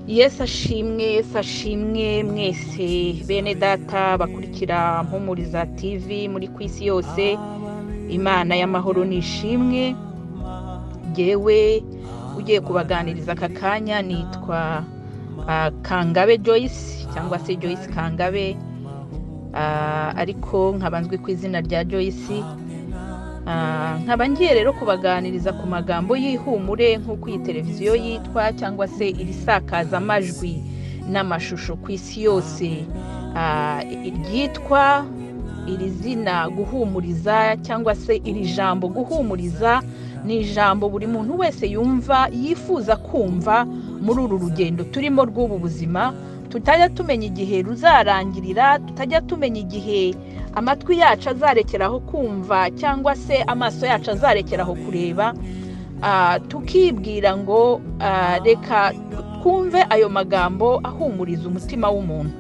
Yesu ashimwe mwese bene data bakurikira MPUMURIZA TV muri kwisi yose. Imana y'amahoro nishimwe. Jewe ugiye kubaganiriza aka kanya nitwa Kangabe Joyce cyangwa se Joyce Kangabe, ariko nkabanzwe ku izina rya Joyce. Nkaba ngiye rero kubaganiriza ku magambo y'ihumure nk'uko iyi televiziyo yitwa, cyangwa se irisakaza amajwi n'amashusho ku isi yose ryitwa iri zina guhumuriza, cyangwa se iri jambo guhumuriza. Ni ijambo buri muntu wese yumva yifuza kumva muri uru rugendo turimo rw'ubu buzima. Tutajya tumenya igihe ruzarangirira, tutajya tumenya igihe amatwi yacu azarekeraho kumva cyangwa se amaso yacu azarekeraho kureba. Tukibwira ngo reka twumve ayo magambo ahumuriza umutima w'umuntu.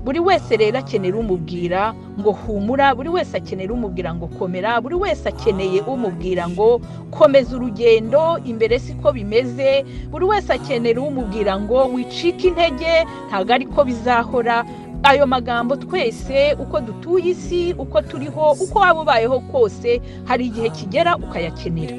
Buri wese rero akenera umubwira ngo humura, buri wese akenera umubwira ngo komera, buri wese akeneye umubwira ngo komeza urugendo, imbere siko bimeze. Buri wese akenera umubwira ngo wicike intege, ntabwo ariko bizahora. Ayo magambo twese uko dutuye isi, uko turiho, uko waba ubayeho kose, hari igihe kigera ukayakenera.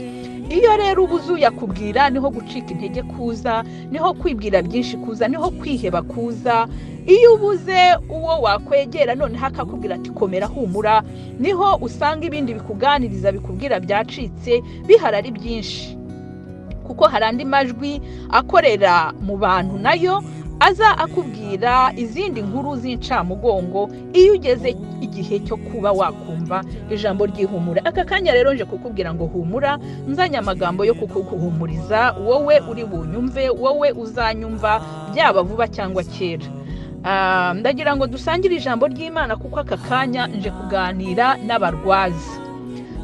Iyo rero ubuze uyakubwira, niho gucika intege kuza, niho kwibwira byinshi kuza, niho kwiheba kuza. Iyo ubuze uwo wakwegera noneho akakubwira ati komera humura, niho usanga ibindi bikuganiriza bikubwira byacitse bihari ari byinshi. Kuko hari andi majwi akorera mu bantu nayo aza akubwira izindi nkuru z'incamugongo iyo ugeze igihe cyo kuba wakumva ijambo ry'ihumure. Aka kanya rero nje kukubwira ngo humura, nzanye amagambo yo kukuhumuriza wowe uri bunyumve, wowe uzanyumva byaba vuba cyangwa kera. Ndagira ngo dusangire ijambo ry'Imana, kuko aka kanya nje kuganira n'abarwazi.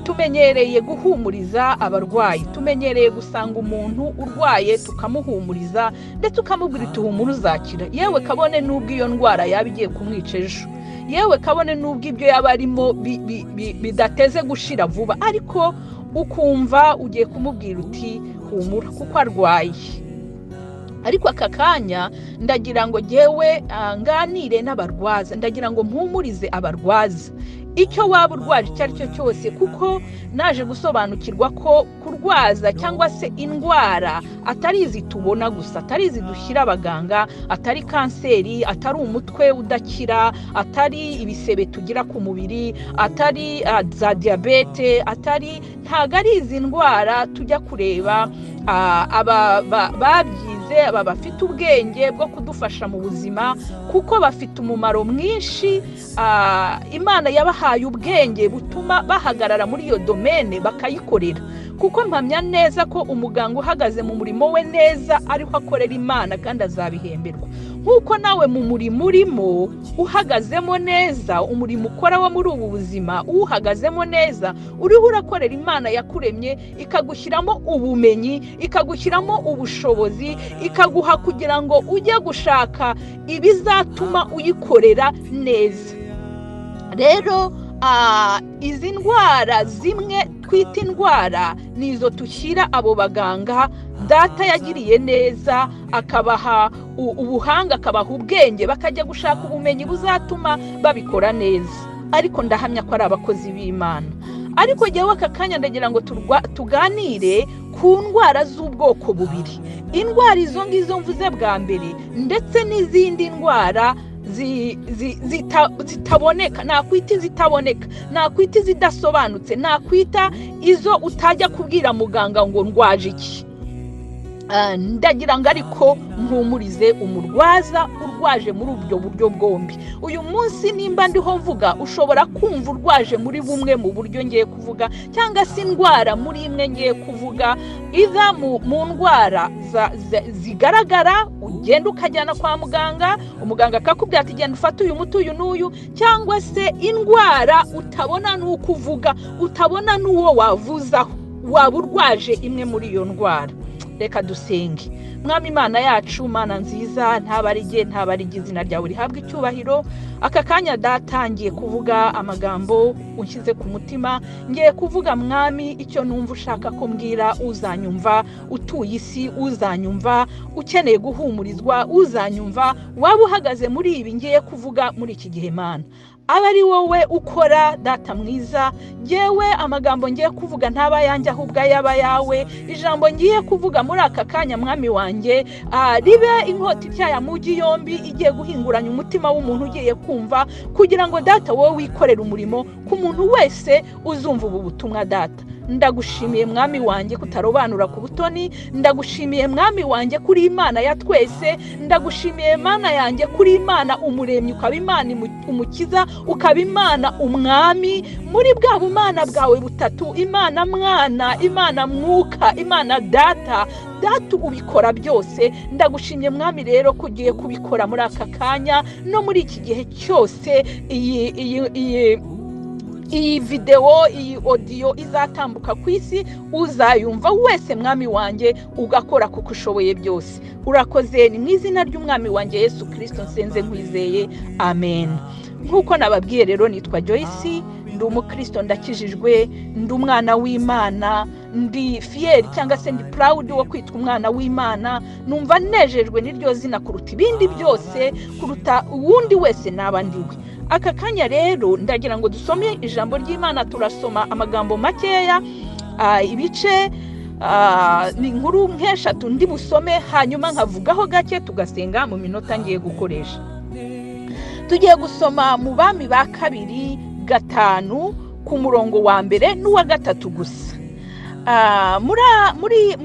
Tumenyereye guhumuriza abarwayi, tumenyereye gusanga umuntu urwaye tukamuhumuriza ndetse tukamubwira tuhumura uzakira. Yewe kabone n'ubwo iyo ndwara yaba igiye kumwica ejo, yewe kabone n'ubwo ibyo yaba arimo bidateze gushira vuba, ariko ukumva ugiye kumubwira uti humura kuko arwaye. Ariko aka kanya ndagira ngo jewe nganire n'abarwaza, ndagira ngo mpumurize abarwaza icyo waba urwaje icyo ari cyo cyose, kuko naje gusobanukirwa ko kurwaza cyangwa se indwara atari izi tubona gusa, atari izi dushyira abaganga, atari kanseri, atari umutwe udakira, atari ibisebe tugira ku mubiri, atari za diabete, ntago ari izi ndwara tujya kureba babyize, aba bafite ubwenge bwo kudufasha mu buzima, kuko bafite umumaro mwinshi. Imana yabahaye ubwenge butuma bahagarara muri iyo domene bakayikorera, kuko mpamya neza ko umuganga uhagaze mu murimo we neza ariho akorera Imana kandi azabihemberwa. Nkuko nawe mu murimo urimo uhagazemo neza, umurimo ukora wo muri ubu buzima uhagazemo neza, uriho urakorera Imana yakuremye, ikagushyiramo ubumenyi, ikagushyiramo ubushobozi, ikaguha kugira ngo ujye gushaka ibizatuma uyikorera neza. Rero izi ndwara zimwe twita indwara nizo tushyira abo baganga data yagiriye neza, akabaha ubuhanga, akabaha ubwenge, bakajya gushaka ubumenyi buzatuma babikora neza. Ariko ndahamya ko ari abakozi b'Imana. Ariko jyewe aka kanya ndagira ngo tuganire ku ndwara z'ubwoko bubiri. Indwara izo ngizo mvuze bwa mbere, ndetse n'izindi ndwara zitaboneka, nakwita izitaboneka, nakwita izidasobanutse, nakwita izo utajya kubwira muganga ngo ndwaje iki. Ndagira ngo ariko mpumurize umurwaza urwaje muri ubwo buryo bwombi. Uyu munsi nimba ndiho mvuga, ushobora kumva urwaje muri bumwe mu buryo ngiye kuvuga, cyangwa se indwara muri imwe ngiye kuvuga, iza mu ndwara zigaragara ugenda ukajyana kwa muganga, umuganga akakubwira ati genda ufate uyu muti uyu n'uyu, cyangwa se indwara utabona n'uko uvuga, utabona n'uwo wavuzaho, waba urwaje imwe muri iyo ndwara. reka dusenge. Mwami Imana yacu, Mana nziza, ntabarige izina ryawe rihabwa icyubahiro. Aka kanya datangiye kuvuga amagambo unshyize ku mutima, ngiye kuvuga Mwami icyo numva ushaka ko mbwira uzanyumva, utuye isi uzanyumva, ukeneye guhumurizwa uzanyumva, waba uhagaze muri ibi ngiye kuvuga muri iki gihe Mana. Aba ari wowe ukora data mwiza, yewe amagambo ngiye kuvuga ntaba yanjye ahubwo yaba yawe. Ijambo ngiye kuvuga muri aka kanya Mwami wanjye ribe inkota ityaya mugi yombi igiye guhinguranya umutima w'umuntu ugiye kumva, kugira ngo data wowe wikorere umurimo ku muntu wese uzumva ubu butumwa data. Ndagushimiye Mwami wanjye kutarobanura ku butoni, ndagushimiye Mwami wanjye kuri Imana ya twese, ndagushimiye Mana yanjye kuri Imana umuremyi, ukaba Imana umukiza, ukaba Imana umwami muri bwa bumana bwawe butatu, Imana Mwana, Imana Mwuka, Imana Data ubikora byose. Ndagushimye Mwami rero ko ugiye kubikora muri aka kanya no muri iki gihe cyose. Iyi video, iyi audio izatambuka ku isi, uzayumva wese Mwami wanjye ugakora kuko ushoboye byose. Urakoze, ni mu izina ry'Umwami wanjye Yesu Kristo nsenze nkwizeye, amen. Nkuko nababwiye rero, nitwa Joyce, ndi umukristo, ndakijijwe, ndi umwana w'Imana, ndi fier cyangwa se ndi proud wo kwitwa umwana w'Imana. Numva nejejwe n'iryo zina kuruta ibindi byose, kuruta uwundi wese naba ndiwe. Aka kanya rero ndagira ngo dusome ijambo ry'Imana. Turasoma amagambo makeya, ibice ni inkuru nk'eshatu ndi busome, hanyuma nkavugaho gake tugasenga mu minota ngiye gukoresha. Tugiye gusoma mu Bami ba kabiri 5 ku murongo wa mbere n'uwa 3 gusa.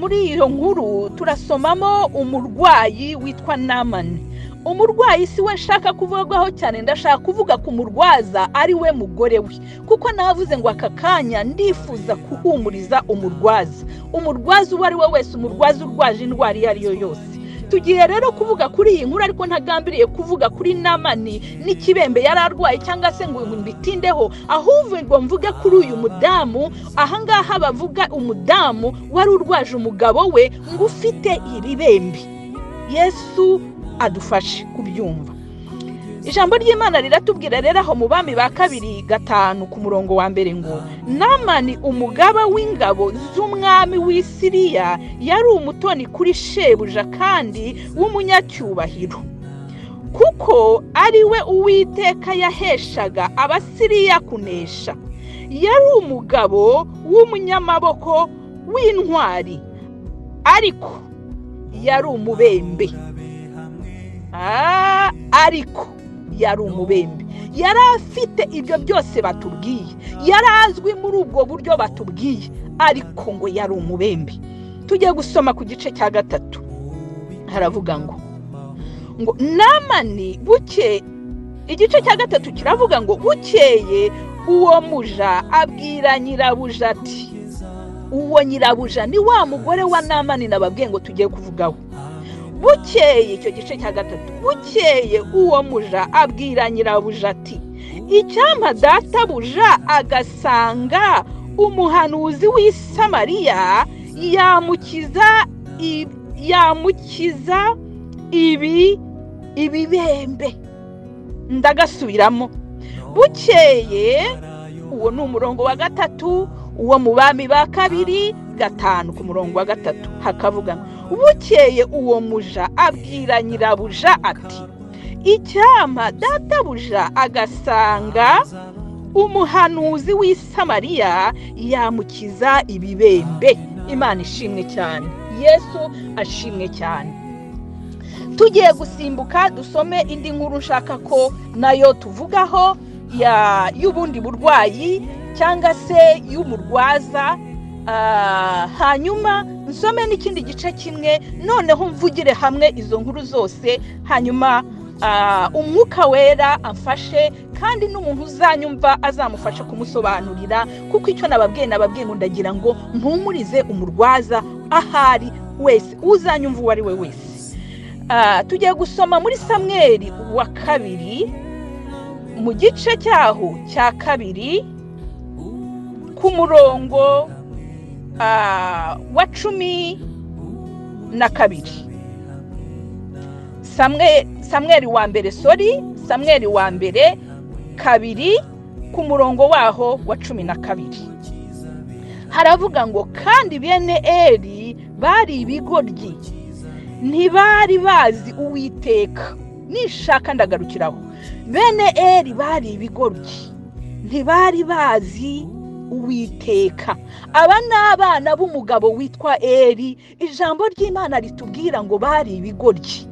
Muri iyo nkuru turasomamo umurwayi witwa Namani. Umurwayi si we nshaka kuvugwaho cyane, ndashaka kuvuga ku murwaza ari we mugore we, kuko navuze ngo aka kanya ndifuza kuhumuriza umurwaza uwo ari we wese, umurwaza urwaje indwara iyo ari yo yose. Tugiye rero kuvuga kuri iyi nkuru, ariko ntagambiriye kuvuga kuri Namani n'ikibembe yari arwaye cyangwa se ngo mbitindeho, ahubwo ngo mvuge kuri uyu mudamu. Ahangaha bavuga umudamu wari urwaje umugabo we ngo ufite ibibembe. Yesu adufashe kubyumva. Ijambo ry'Imana riratubwira rero aho mu Bami ba kabiri 5 ku murongo wa mbere ngo Namani umugaba w'ingabo z'umwami w'Isiriya yari umutoni kuri shebuja kandi w'umunyacyubahiro, kuko ari we Uwiteka yaheshaga Abasiriya kunesha. Yari umugabo w'umunyamaboko w'intwari, ariko yari umubembe. Ariko yari umubembe. Yari afite ibyo byose batubwiye, yari azwi muri ubwo buryo batubwiye, ariko ngo yari umubembe. Tugiye gusoma ku gice cya 3. Haravuga ngo Namani buke, igice cya 3 kiravuga ngo bukeye uwo muja abwira nyirabuja ati, uwo nyirabuja ni wa mugore wa Namani nababwiye ngo tugiye kuvugaho. Bukeye, icyo gice cya 3, bukeye uwo muja abwira nyirabuja ati, icyampa databuja agasanga umuhanuzi w'i Samariya yamukiza ibibembe. Ndagasubiramo. Bukeye, uwo ni umurongo wa 3 uwo mu Bami ba kabiri 5 ku murongo wa 3 hakavuga, bukeye uwo muja abwira nyirabuja ati, icyampa databuja agasanga umuhanuzi w'i Samariya yamukiza ibibembe. Imana ishimwe cyane, Yesu ashimwe cyane. Tugiye gusimbuka dusome indi nkuru nshaka ko nayo tuvugaho y'ubundi burwayi cyangwa se y'umurwaza. Hanyuma nsome n'ikindi gice kimwe, noneho mvugire hamwe izo nkuru zose, hanyuma umwuka wera amfashe, kandi n'umuntu uzanyumva azamufasha kumusobanurira, kuko icyo nababwiye ngo ndagira ngo mpumurize umurwaza ahari wese, uzanyumva uwo ari we wese. Tugiye gusoma muri Samweli wa 2 mu gice cyaho cya 2 ku murongo wa 10 na kabiri. Samweli wa mbere kabiri ku murongo waho wa 12 haravuga ngo kandi bene Eli bari ibigoryi ntibari bazi Uwiteka. Nishaka ndagarukiraho, bene Eli bari ibigoryi ntibari bazi Uwiteka. Aba n'abana b'umugabo witwa Eli. Ijambo ry'Imana ritubwira ngo bari ibigoryi.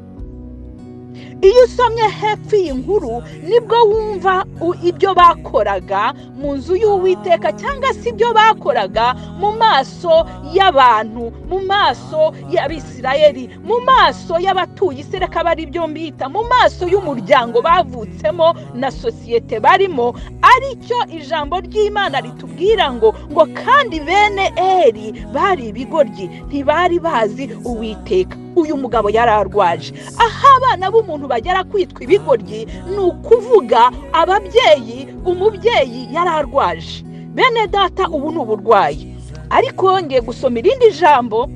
Iyo usomye hepfo y'inkuru nibwo wumva ibyo bakoraga mu nzu y'Uwiteka, cyangwa se ibyo bakoraga mu maso y'abantu, mu maso y'Abisirayeli, mu maso y'abatuye isi, reka bari byo mbita mu maso y'umuryango bavutsemo na sosiyete barimo. Aricyo ijambo ry'Imana ritubwira ngo kandi bene Eli bari ibigoryi ntibari bazi Uwiteka. Uyu mugabo yararwaje. Aho abana b'umuntu bagera kwitwa ibigoryi ni ukuvuga ababyeyi, umubyeyi yararwaje. Bene data, ubu ni uburwayi. Ariko ngiye gusoma irindi jambo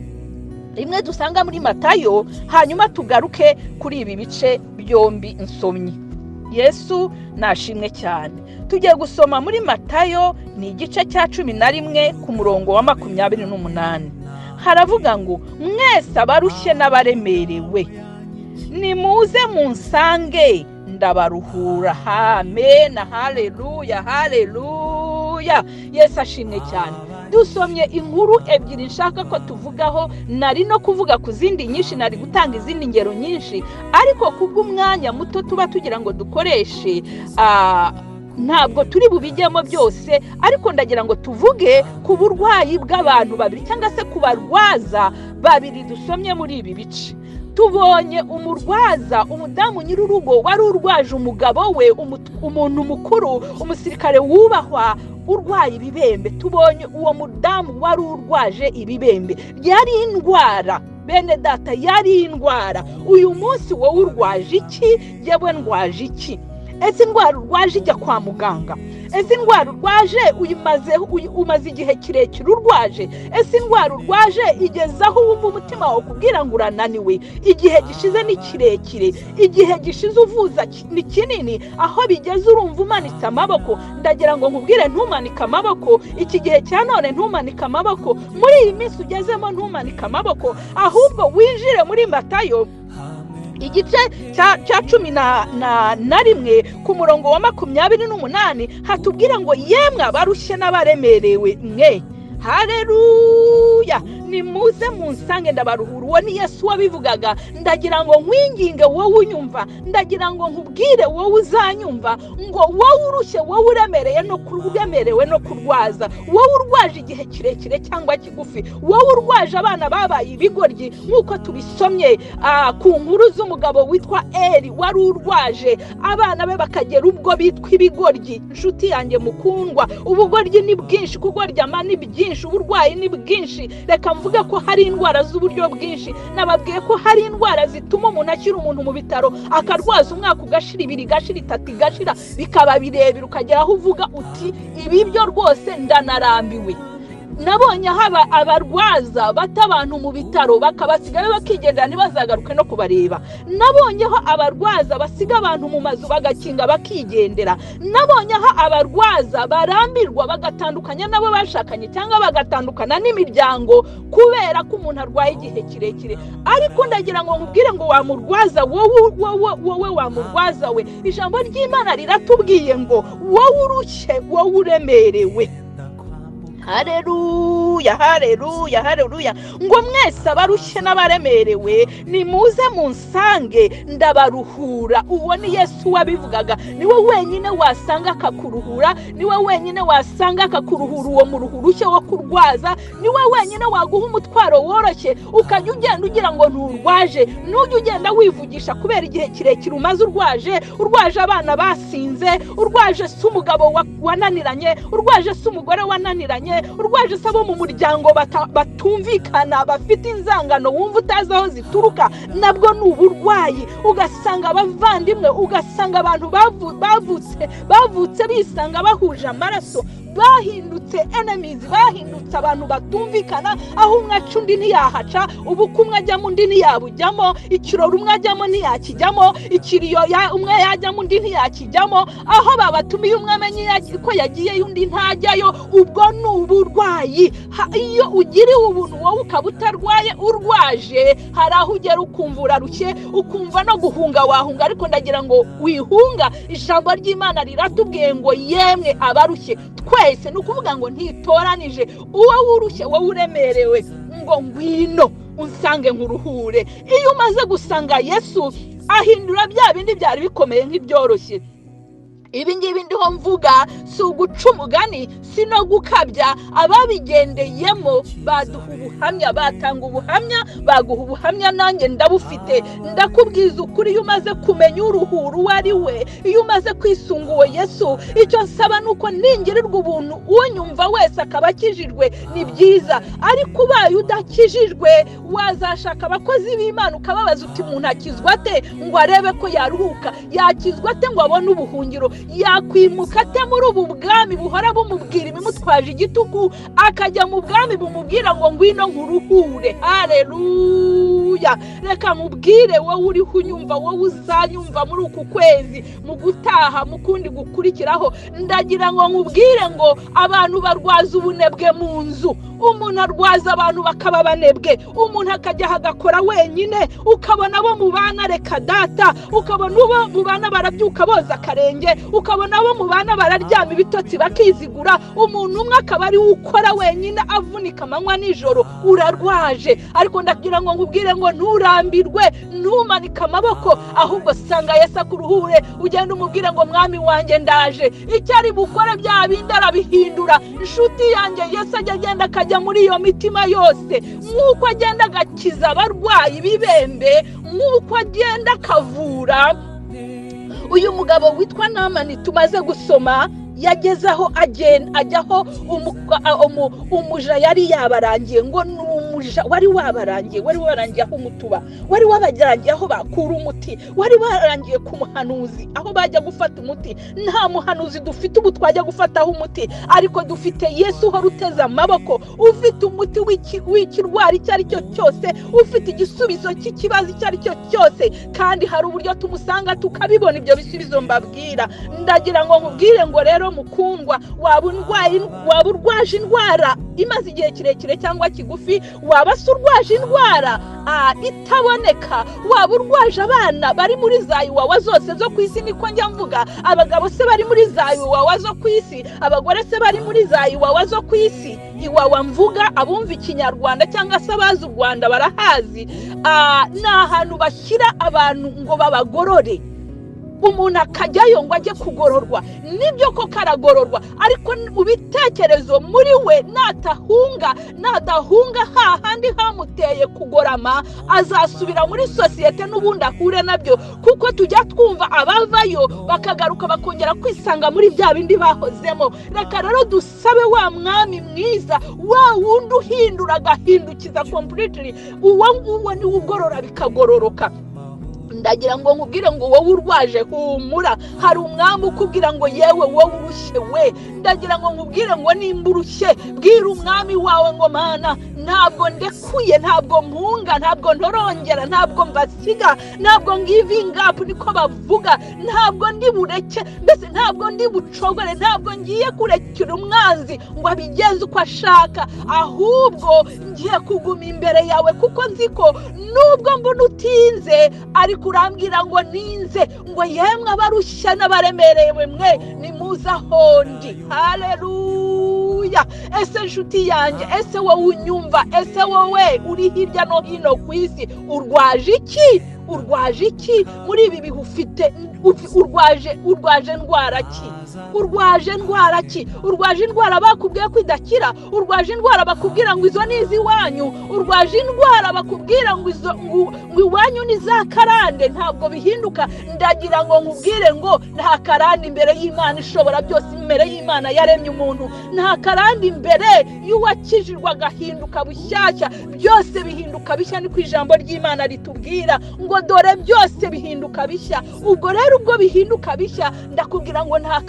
rimwe dusanga muri Matayo, hanyuma tugaruke kuri ibi bice byombi nsomye. Yesu nashimwe cyane. Tugiye gusoma muri Matayo, ni igice cya 11 ku murongo wa 28. Haravuga ngo mwese abarushye n'abaremerewe nimuze munsange ndabaruhura. Amen, haleluya, haleluya. Yesu ashimwe cyane. Dusomye inkuru ebyiri nshaka ko tuvugaho. Nari no kuvuga ku zindi nyinshi, nari gutanga izindi ngero nyinshi, ariko kubw'umwanya muto tuba tugira ngo dukoreshe ntabwo turi bubijyemo byose, ariko ndagira ngo tuvuge ku burwayi bw'abantu babiri cyangwa se ku barwaza babiri dusomye muri ibi bice. Tubonye umurwaza, umudamu nyir'urugo wari urwaje umugabo we, umuntu mukuru, umusirikare wubahwa, urwaye ibibembe. Tubonye uwo mudamu wari urwaje ibibembe. Yari indwara, bene data, yari indwara. Uyu munsi wowe urwaje iki? Yewe ndwaje iki? Ese indwara urwaje ijya kwa muganga? Ese indwara urwaje umaze igihe kirekire urwaje? Ese indwara urwaje igezaho wumva umutima wawe kubwira ngo urananiwe? Igihe gishize ni kirekire, igihe gishize uvuza ni kinini, aho bigeze urumva umanitse amaboko. Ndagira ngo nkubwire ntumanike amaboko. Iki gihe cya none ntumanike amaboko. Muri iyi minsi ugezemo ntumanike amaboko, ahubwo winjire muri Matayo igice cya 11 ku murongo wa 28 hatubwira ngo yemwe abarushye n'abaremerewe mwe, haleluya, nimuze munsange ndabaruhura. Uwo ni Yesu wabivugaga. Ndagira ngo nkwinginge wowe unyumva, ndagira ngo nkubwire wowe uzanyumva, ngo wowe urushye, wowe uremerewe no kurwaza, wowe urwaje igihe kirekire cyangwa kigufi, wowe urwaje abana babaye ibigoryi nk'uko tubisomye ku nkuru z'umugabo witwa Eli wari urwaje abana be bakagera ubwo bitwa ibigoryi. Nshuti yanjye mukundwa, ubugoryi ni bwinshi, kugoryama ni byinshi, uburwayi ni bwinshi. Reka mvuga ko hari indwara z'uburyo bwinshi. Nababwiye ko hari indwara zituma umuntu akira umuntu mu bitaro akarwaza umwaka ugashira, 2 gashira, 3 gashira, bikaba birebire, ukagera aho uvuga uti ibi byo rwose ndanarambiwe. Nabonye haba abarwaza bata abantu mu bitaro bakabasigaye bakigendera ntibazagaruke no kubareba. Nabonyeho abarwaza basiga abantu mu mazu bagakinga bakigendera. Nabonyeho abarwaza barambirwa bagatandukanya nabo bashakanye cyangwa bagatandukana n'imiryango kubera ko umuntu arwaye igihe kirekire. Ariko ndagira ngo nkubwire ngo wamurwaza wowe wamurwaza we, ijambo ry'Imana riratubwiye ngo wowe urushye, wowe uremerewe. Haleluya, haleluya, haleluya. Ngo mwese abarushye n'abaremerewe nimuze munsange ndabaruhura. Uwo ni Yesu wabivugaga. Niwe wenyine wasanga akakuruhura, niwe wenyine wasanga akakuruhura uwo muruhurushye wo kurwaza, niwe wenyine waguha umutwaro woroshye ukajya ugenda ugira ngo nturwaje. Nujya ugenda wivugisha kubera igihe kirekire umaze urwaje abana basinze, urwaje se umugabo wananiranye, urwaje se umugore wananiranye, urwaje sabo mu muryango batumvikana, bafite inzangano wumva utazi aho zituruka, nabwo ni uburwayi. Ugasanga abavandimwe, ugasanga abantu bavutse bisanga bahuje amaraso, bahindutse enemies, bahindutse abantu batumvikana, aho umwe aca undi ntiyahaca, ubukumwe ajyamo undi ntiyabujyamo, ikirori umwe ajyamo ntiyakijyamo, ikiriyo umwe yajyamo undi ntiyakijyamo, aho babatumiye umwe amenye ko yagiye undi ntajyayo. Ubwo ni uburwayi. Iyo ugiriwe ubuntu wowe ukaba utarwaye, urwaje, hari aho ugera ukumva urarushye, ukumva no guhunga wahunga, ariko ndagira ngo wihunga. Ijambo ry'Imana riratubwiye ngo yemwe abarushye twese, ni ukuvuga ngo ntitoranije uwo urushye wowe uremerewe, ngo ngwino unsange nkuruhure. Iyo umaze gusanga Yesu ahindura bya bindi byari bikomeye nk'ibyoroshye. Ibi ngibi ndiho mvuga si uguca umugani, si no gukabya. Ababigendeyemo baduha ubuhamya, batanga ubuhamya, baguha ubuhamya, nanjye ndabufite. Ndakubwiza ukuri, iyo umaze kumenya uruhura uwo ari we, iyo umaze kwisunga uwo Yesu, icyo nsaba ni uko ningirirwa ubuntu unyumva wese akaba akijijwe, ni byiza. Ariko ubaye udakijijwe, wazashaka abakozi b'Imana ukababaza uti umuntu akizwa ate ngo arebe ko yaruhuka, yakizwa ate ngo abone ubuhungiro, yakwimuka ate muri ubu bwami buhora bumubwira ibimutwaje igitugu, akajya mu bwami bumubwira ngo ngwino nkuruhure. Haleluya. Reka mubwire wowe uriho unyumva, wowe uzanyumva muri uku kwezi, mu gutaha, mu kundi gukurikiraho, ndagira ngo nkubwire ngo abantu barwaza ubunebwe mu nzu. Umuntu arwaza abantu bakaba banebwe, umuntu akajya hagakora wenyine, ukabona bo mubana reka data, ukabona bo mubana barabyuka boza akarenge, ukabona bo mubana bararyama ibitotsi bakizigura, umuntu umwe akaba ari ukora wenyine avunika amanywa nijoro. Urarwaje. Ariko ndagira ngo nkubwire ngo nturambirwe, ntumanike amaboko, ahubwo sanga Yesu akuruhure, ugenda umubwire ngo mwami wanjye ndaje. Icyo ari bukore bya bindi arabihindura. Inshuti yanjye, Yesu agenda akajya muri iyo mitima yose, nk'uko agenda agakiza abarwayi b'ibembe, nk'uko agenda akavura. Uyu mugabo witwa Namani tumaze gusoma, yagezaho ajyaho umuja yari yabarangiye, ngo ni umuja wari wabarangiye aho umutuba, wari wabarangiye aho bakura umuti, wari warangiye ku muhanuzi aho bajya gufata umuti. Nta muhanuzi dufite ubu twajya gufataho umuti, ariko dufite Yesu uhora uteze amaboko, ufite umuti w'ikirwara icyo ari cyo cyose, ufite igisubizo cy'ikibazo icyo ari cyo cyose, kandi hari uburyo tumusanga tukabibona ibyo bisubizo mbabwira. Ndagira ngo nkubwire ngo rero mukundwa, waba urwaje indwara imaze igihe kirekire cyangwa kigufi, waba urwaje indwara itaboneka, waba urwaje abana bari muri za iwawa zose zo ku isi, niko njya mvuga. Abagabo se bari muri za iwawa zo ku isi, abagore se bari muri za iwawa zo ku isi. Iwawa mvuga abumva ikinyarwanda cyangwa se abazi u Rwanda barahazi. Ni ahantu bashyira abantu ngo babagorore, umuntu akajyayo ngo ajye kugororwa. Nibyo ko karagororwa, ariko mu bitekerezo muri we nadahunga hahandi hamuteye kugorama, azasubira muri sosiyete n'ubundi ahure nabyo, kuko tujya twumva abavayo bakagaruka bakongera kwisanga muri bya bindi bahozemo. Reka rero dusabe wa mwami mwiza, wa wundi uhindura agahindukiza completely, uwo ni ugorora bikagororoka. Ndagira ngo nkubwire ngo wowe urwaje humura, hari umwami ukubwira ngo yewe wowe urushye we. Ndagira ngo nkubwire ngo nimba urushye, bwira umwami wawe ngo Mana, ntabwo ndekuye, ntabwo mpunga, ntabwo ntorongera, ntabwo mbasiga, ntabwo ngiving up niko bavuga, ntabwo ndi bureke, mbese ntabwo ndi bucogore, ntabwo ngiye kurekera umwanzi ngo abigenze uko ashaka, ahubwo ngiye kuguma imbere yawe, kuko nzi ko nubwo mbona utinze, ariko urambwira ngo ninze, ngo yemwe abarushye n'abaremerewe mwe nimuze aho ndi. Haleluya. Ese nshuti yanjye, ese wowe unyumva, ese wowe uri hirya no hino ku isi, urwaje iki? Urwaje iki muri ibi bihe ufite? Urwaje ndwara ki? Urwaje ndwara ki? Urwaje indwara bakubwiye ko idakira? Urwaje indwara bakubwira ngo izo ni iziwanyu? Urwaje indwara bakubwira ngo iwanyu ni za karande ntabwo bihinduka? Ndagira ngo nkubwire ngo nta karande imbere y'Imana ishobora byose, imbere y'Imana yaremye umuntu. Nta karande imbere y'uwakijirwa agahinduka bushyashya, byose bihinduka bishya, ni ku ijambo ry'Imana ritubwira ngo dore byose bihinduka bishya. Ubwo rero ubwo bihinduka bishya, ndakubwira ngo nta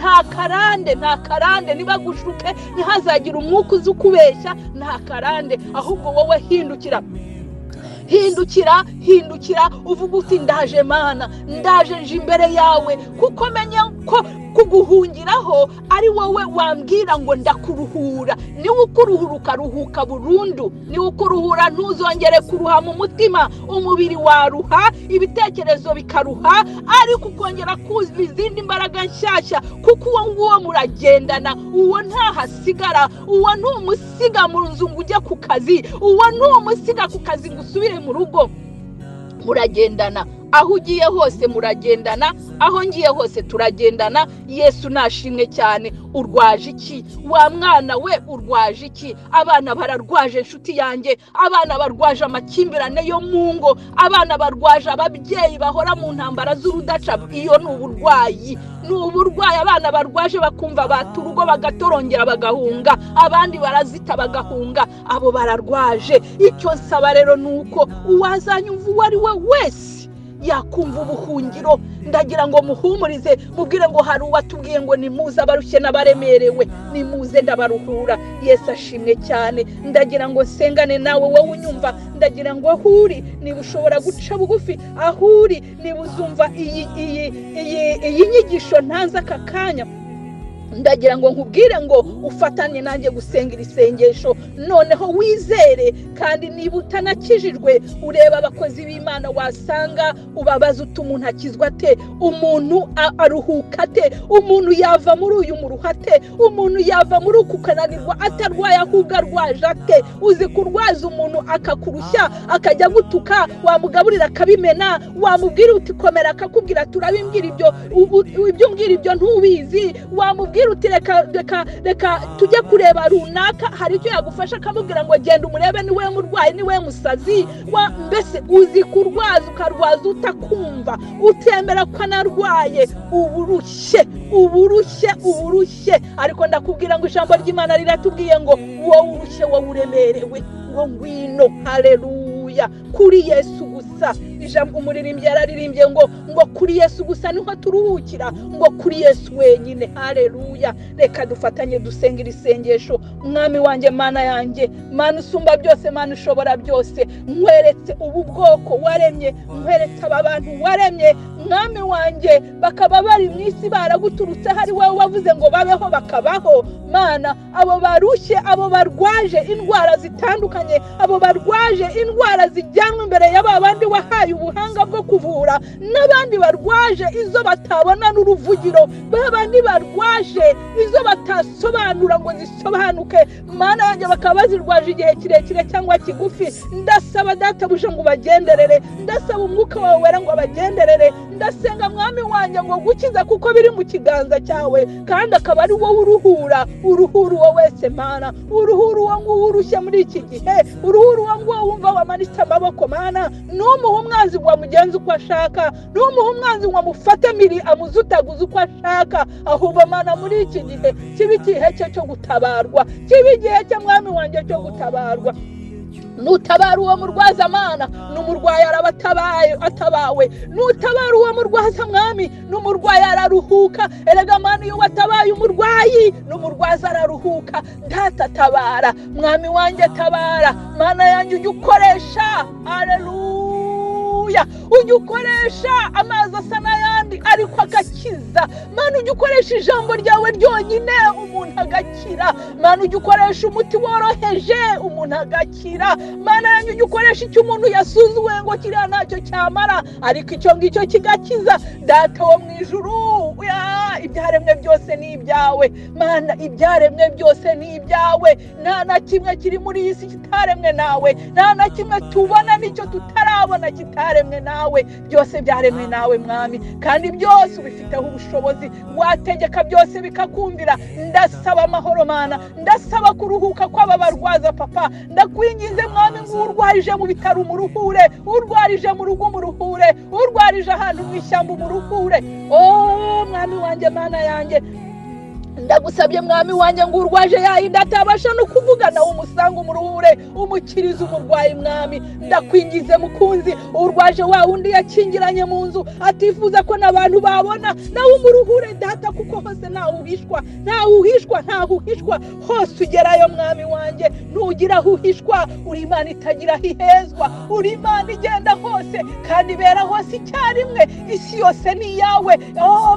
nta karande niba gushuke ntihazagira umwuka uzi ukubeshya, nta karande, ahubwo wowe hindukira uvuga uti ndaje Mana, ndaje nje imbere yawe, kuko menya ko kuguhungiraho ari wowe wambwira ngo ndakuruhura. Niwe ukuruhura ukaruhuka burundu, niwe ukuruhura ntuzongere kuruha mu mutima, umubiri waruha, ibitekerezo bikaruha, ariko ukongera kuzuza izindi mbaraga nshyashya, kuko uwo nguwo muragendana, uwo ntahasigara, uwo ntumusiga mu nzu ngo ujye ku kazi, uwo ntumusiga ku kazi ngo usubire mu rugo. Muragendana, aho ugiye hose muragendana, aho ngiye hose turagendana. Yesu nashimwe cyane. Urwaje iki wa mwana we? Urwaje iki? Abana bararwaje inshuti yanjye, abana barwaje amakimbirane yo mu ngo, abana barwaje ababyeyi bahora mu ntambara z'urudaca. Iyo ni uburwayi, abana barwaje bakumva baturugo bagatorongera bagahunga, abandi barazita bagahunga, abo bararwaje. Icyo nsaba rero nuko uwazanyumva uwo ari we wese yakumva ubuhungiro, ndagira ngo muhumurize, mubwire ngo hari uwatubwiye ngo nimuze abarushye n'abaremerewe, nimuze ndabaruhura. Yesu ashimwe cyane. Ndagira ngo sengane nawe wowe unyumva, ndagira ngo ahuri niba ushobora guca bugufi, ahuri niba uzumva iyi nyigisho ntaza aka kanya, ndagira ngo nkubwire ngo ufatanye nanjye gusenga isengesho, noneho wizere. Kandi niba utanakijijwe, ureba abakozi b'Imana wasanga ubabaza uti umuntu akizwa ate, umuntu aruhuka ate, umuntu yava muri uyu muruha ate, umuntu yava muri uku kananirwa atarwaye ahubwo arwaje ate. Uzi kurwaza umuntu akakurushya akajya gutuka, wamugaburira akabimena, wamubwira uti komera akakubwira turabimbwira ibyo umbwira ibyo ntubizi, wamubwira uti reka tujye kureba runaka, hari icyo yagufasha akamubwira ngo genda umurebe niwe murwayi niwe musazi. Mbese uzi kurwaza ukarwaza utakumva, utemera ko anarwaye, uburushye. Ariko ndakubwira ngo ijambo ry'Imana riratubwiye ngo wowe urushye, wowe uremerewe, ngo ngwino. Haleluya, kuri Yesu gusa. Ijambo umuririmbyi yararirimbye ngo kuri Yesu gusa niho turuhukira, ngo kuri Yesu wenyine. Haleluya. Reka dufatanye dusenga isengesho. Mwami wanjye, Mana yanjye, Mana usumba byose, Mana ushobora byose, nkweretse ubu bwoko waremye, nkweretse aba bantu waremye, Mwami wanjye, bakaba bari mu isi baraguturutse, hari wowe wavuze ngo babeho bakabaho. Mana, abo barushye, abo barwaje indwara zitandukanye, abo barwaje indwara zijyanwa imbere y'abandi wahaye ubuhanga bwo kuvura, n'abandi barwaje izo batabona n'uruvugiro, babandi barwaje izo batasobanura ngo zisobanuke. Mana yanjye, bakaba bazirwaje igihe kirekire cyangwa kigufi, ndasaba databuja ngo bagenderere, ndasaba umwuka wawe wera ngo bagenderere. Ndasenga Mwami wanjye ngo gukiza kuko biri mu kiganza cyawe, kandi akaba ari wowe uruhura uwo wese Mana, uruhura uwo nguwo urushye muri iki gihe, uruhura uwo nguwo wumva wamanitse amaboko Mana, n'umuha umwanzi ngo amugenze uko ashaka, n'umuha umwanzi ngo amufate miri amuzutaguze uko ashaka, ahubwo Mana muri iki gihe kibe igihe cye cyo gutabarwa, kibe igihe cye Mwami wanjye cyo gutabarwa. Nutabara uwo murwaza Mana, n'umurwayi atabawe. Nutabara uwo murwaza Mwami, n'umurwayi araruhuka. Erega Mana, iyo watabaye umurwayi n'umurwaza araruhuka. Tabara Mwami wanjye, tabara. Mana yanjye, ujye ukoresha, haleluya, ujye ukoresha amazi asa n'ayandi ariko agakiza. Mana, ujye ukoresha ijambo ryawe ryonyine umuntu agakira. Mana, ujye ukoresha umuti woroheje umuntu agakira. Mana yanjye, ujye ukoresha icyo umuntu yasuzuwe ngo kiriya ntacyo cyamara, ariko icyo ngicyo kigakiza. Data wo mu ijuru, ibyaremwe byose ni ibyawe Mana, ibyaremwe byose ni ibyawe. Nta na kimwe kiri muri iyi si kitaremwe nawe, nta na kimwe tubona n'icyo tutarabona kitaremwe nawe. Byose byaremwe nawe Mwami, kandi byose ubifiteho ubushobozi, wategeka byose bikakumvira. Ndasaba amahoro Mana, ndasaba kuruhuka kw'aba barwaza Papa. Ndakwinginze Mwami ngo urwarije mu bitaro umuruhure, urwarije mu rugo umuruhure, urwarije ahantu mu ishyamba umuruhure. Mwami wanjye, Mana yanjye, ndagusabye mwami wanjye ngo urwaje yayindi atabasha no kuvugana umusanga umuruhure umukiriza umurwayi mwami ndakwingize mukunzi urwaje wa wundi yakingiranye mu nzu atifuza ko n'abantu babona nawe umuruhure data kuko hose ntawe uhishwa hose ugerayo mwami wanjye nugira aho uhishwa uri Imana itagira aho ihezwa uri Imana igenda hose kandi ibera hose icyarimwe isi yose ni iyawe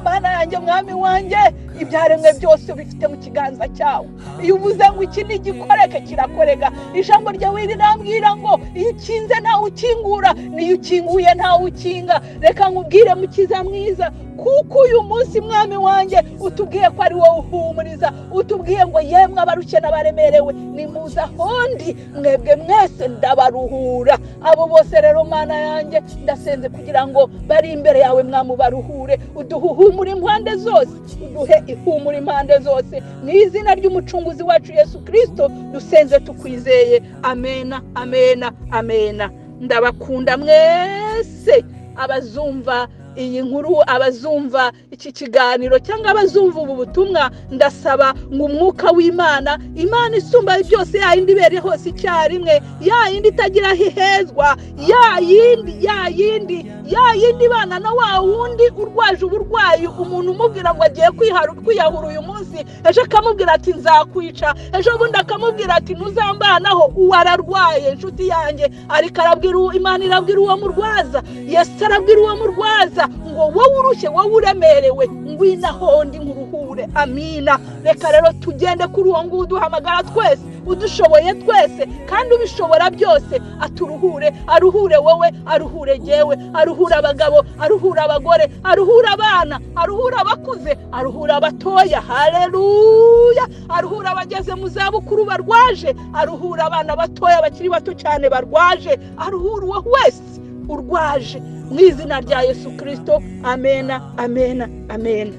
Mana yanjye mwami wanjye ibyaremwe byose bifite mu kiganza cyawe iyo uvuze ngo iki ni igikoreke kirakorega ijambo ryawe rirambwira ngo iyo ukinze ntawe ukingura niyo ukinguye ntawe ukinga reka nkubwire mukiza mwiza kuko uyu munsi mwami wanjye utubwiye ko ari wowe uhumuriza utubwiye ngo yemwe abarushye n'abaremerewe nimuze ahondi mwebwe mwese ndabaruhura abo bose rero Mana yanjye ndasenze kugira ngo bari imbere yawe mwami baruhure uduhumure impande zose uduhe ihumure impande zose mu izina ry'umucunguzi wacu Yesu Kristo dusenze tukwizeye amena amena amena ndabakunda mwese abazumva iyi nkuru abazumva iki kiganiro cyangwa abazumva ubu butumwa ndasaba ngo umwuka w'Imana Imana isumba byose yayindi ibere hose icyarimwe yayindi itagira aho ihezwa yayindi bana na wa wundi urwaje uburwayi umuntu umubwira ngo agiye kwiyahura uyu munsi ejo akamubwira ati nzakwica ejo bundi akamubwira ati ntuzambanaho uwararwaye inshuti yanjye ariko arabwira Imana irabwira uwo murwaza Yesu arabwira uwo murwaza ngo wowe urushye wowe uremerewe ngwina hondi nkuruhure amina reka rero tugende kuri uwo nguwo duhamagara twese udushoboye twese kandi ubishobora byose aturuhure aruhure wowe aruhure jewe aruhure abagabo aruhure abagore aruhure abana aruhure abakuze aruhure abatoya haleluya aruhure abageze mu zabukuru barwaje aruhure abana batoya bakiri bato cyane barwaje aruhure uwo wese urwaje mu izina rya Yesu Kristo amena amena amena.